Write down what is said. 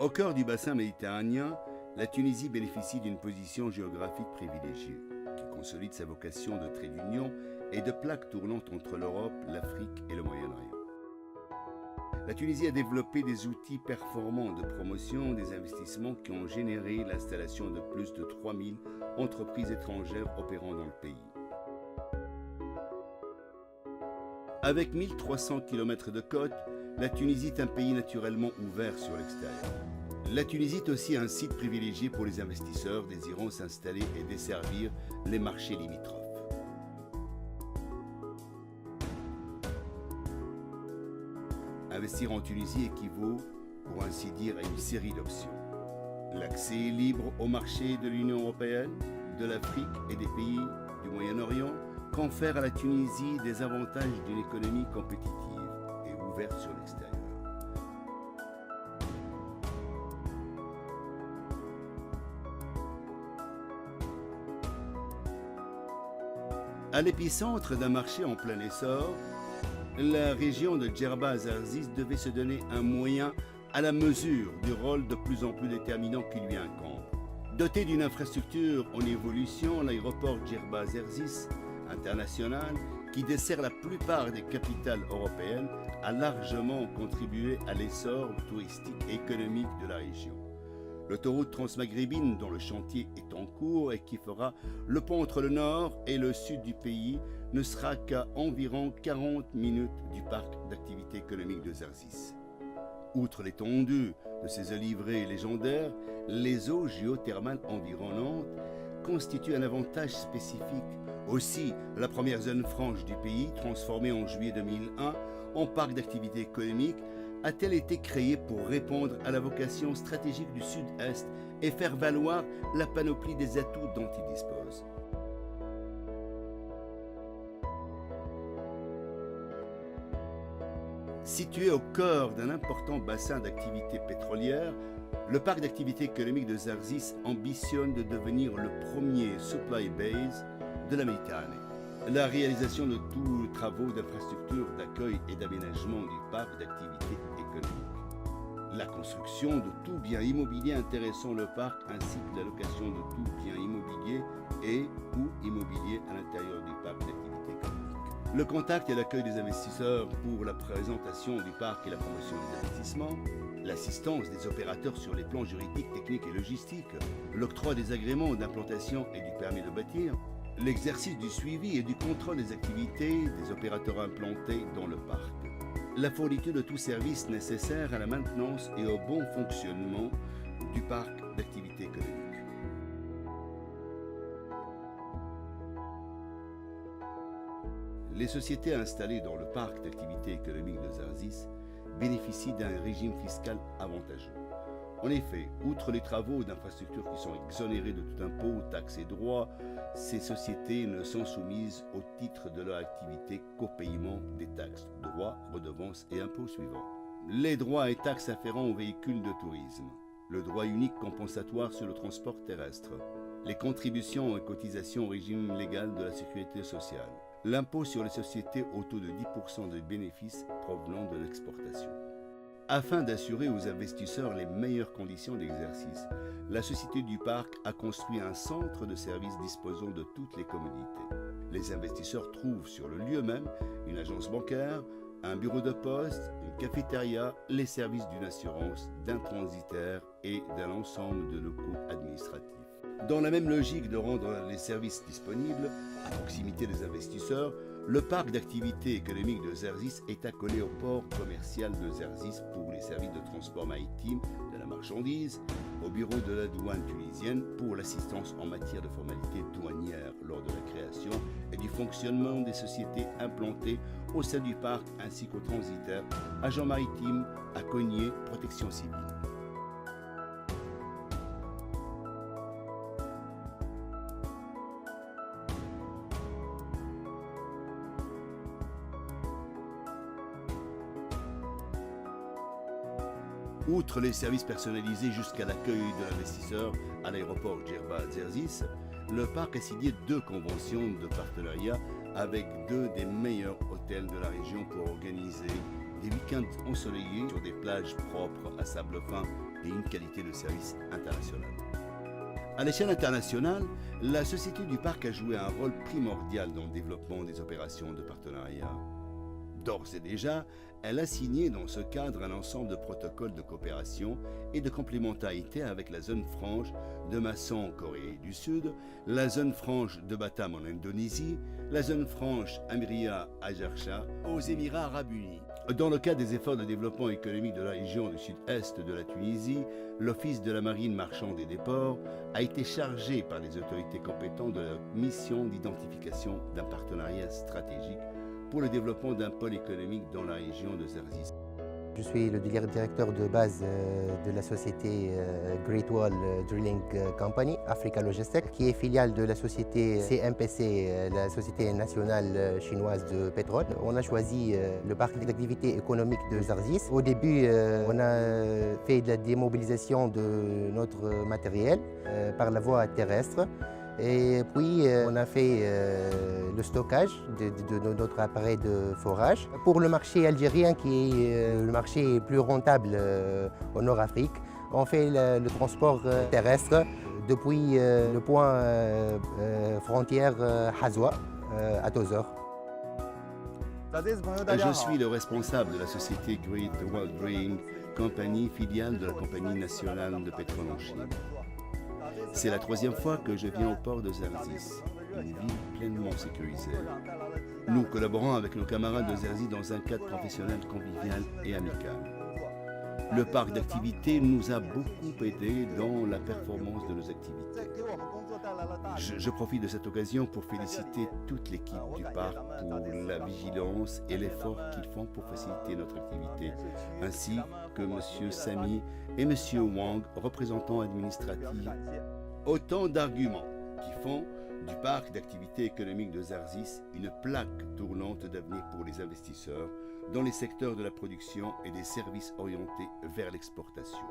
Au cœur du bassin méditerranéen, la Tunisie bénéficie d'une position géographique privilégiée, qui consolide sa vocation de trait d'union et de plaque tournante entre l'Europe, l'Afrique et le Moyen-Orient. La Tunisie a développé des outils performants de promotion des investissements qui ont généré l'installation de plus de 3000 entreprises étrangères opérant dans le pays. Avec 1300 km de côte, la Tunisie est un pays naturellement ouvert sur l'extérieur. La Tunisie est aussi un site privilégié pour les investisseurs désirant s'installer et desservir les marchés limitrophes. Investir en Tunisie équivaut, pour ainsi dire, à une série d'options. L'accès libre au marché de l'Union européenne, de l'Afrique et des pays du Moyen-Orient confère à la Tunisie des avantages d'une économie compétitive et ouverte sur l'extérieur. À l'épicentre d'un marché en plein essor, la région de Djerba-Zarzis devait se donner un moyen à la mesure du rôle de plus en plus déterminant qui lui incombe. Doté d'une infrastructure en évolution, l'aéroport Djerba-Zarzis international, qui dessert la plupart des capitales européennes, a largement contribué à l'essor touristique et économique de la région. L'autoroute transmaghrébine, dont le chantier est en cours et qui fera le pont entre le nord et le sud du pays, ne sera qu'à environ 40 minutes du parc d'activités économiques de Zarzis. Outre l'étendue de ces oliveraies légendaires, les eaux géothermales environnantes constituent un avantage spécifique. Aussi, la première zone franche du pays, transformée en juillet 2001 en parc d'activités économiques, a-t-elle été créée pour répondre à la vocation stratégique du Sud-Est et faire valoir la panoplie des atouts dont il dispose. Situé au cœur d'un important bassin d'activités pétrolières, le parc d'activités économiques de Zarzis ambitionne de devenir le premier supply base de la Méditerranée. La réalisation de tous les travaux d'infrastructure, d'accueil et d'aménagement du parc d'activités économiques. La construction de tout bien immobilier intéressant le parc ainsi que la location de tout bien immobilier et ou immobilier à l'intérieur du parc d'activités économiques. Le contact et l'accueil des investisseurs pour la présentation du parc et la promotion des investissements. L'assistance des opérateurs sur les plans juridiques, techniques et logistiques. L'octroi des agréments d'implantation et du permis de bâtir. L'exercice du suivi et du contrôle des activités des opérateurs implantés dans le parc. La fourniture de tout service nécessaire à la maintenance et au bon fonctionnement du parc d'activités économiques. Les sociétés installées dans le parc d'activités économiques de Zarzis bénéficient d'un régime fiscal avantageux. En effet, outre les travaux d'infrastructures qui sont exonérés de tout impôt, taxes et droits, ces sociétés ne sont soumises au titre de leur activité qu'au paiement des taxes, droits, redevances et impôts suivants. Les droits et taxes afférents aux véhicules de tourisme, le droit unique compensatoire sur le transport terrestre, les contributions et cotisations au régime légal de la sécurité sociale, l'impôt sur les sociétés au taux de 10% des bénéfices provenant de l'exportation. Afin d'assurer aux investisseurs les meilleures conditions d'exercice, la Société du Parc a construit un centre de services disposant de toutes les commodités. Les investisseurs trouvent sur le lieu même une agence bancaire, un bureau de poste, une cafétéria, les services d'une assurance, d'un transitaire et d'un ensemble de locaux administratifs. Dans la même logique de rendre les services disponibles à proximité des investisseurs, le parc d'activités économiques de Zarzis est accolé au port commercial de Zarzis pour les services de transport maritime de la marchandise, au bureau de la douane tunisienne pour l'assistance en matière de formalités douanières lors de la création et du fonctionnement des sociétés implantées au sein du parc ainsi qu'aux transitaires, agents maritimes, à Cognier, protection civile. Outre les services personnalisés jusqu'à l'accueil de l'investisseur à l'aéroport Djerba-Zarzis, le parc a signé 2 conventions de partenariat avec 2 des meilleurs hôtels de la région pour organiser des week-ends ensoleillés sur des plages propres à sable fin et une qualité de service internationale. À l'échelle internationale, la Société du Parc a joué un rôle primordial dans le développement des opérations de partenariat. D'ores et déjà, elle a signé dans ce cadre un ensemble de protocoles de coopération et de complémentarité avec la zone franche de Masson en Corée du Sud, la zone franche de Batam en Indonésie, la zone franche Amiria Ajarcha aux Émirats Arabes Unis. Dans le cadre des efforts de développement économique de la région du sud-est de la Tunisie, l'Office de la marine marchande et des ports a été chargé par les autorités compétentes de la mission d'identification d'un partenariat stratégique pour le développement d'un pôle économique dans la région de Zarzis. Je suis le directeur de base de la société Great Wall Drilling Company, Africa Logistic, qui est filiale de la société CMPC, la société nationale chinoise de pétrole. On a choisi le parc d'activité économique de Zarzis. Au début, on a fait de la démobilisation de notre matériel par la voie terrestre. Et puis, on a fait le stockage de notre appareil de forage. Pour le marché algérien, qui est le marché plus rentable au Nord-Afrique, on fait le transport terrestre depuis le point frontière Hazwa à Tozeur. Je suis le responsable de la société Great Wall Drilling Company, filiale de la Compagnie nationale de pétrole en Chine. C'est la troisième fois que je viens au port de Zarzis, une ville pleinement sécurisée. Nous collaborons avec nos camarades de Zarzis dans un cadre professionnel convivial et amical. Le parc d'activités nous a beaucoup aidés dans la performance de nos activités. Je profite de cette occasion pour féliciter toute l'équipe du parc pour la vigilance et l'effort qu'ils font pour faciliter notre activité, ainsi que M. Samy et M. Wang, représentants administratifs. Autant d'arguments qui font du parc d'activités économiques de Zarzis une plaque tournante d'avenir pour les investisseurs dans les secteurs de la production et des services orientés vers l'exportation.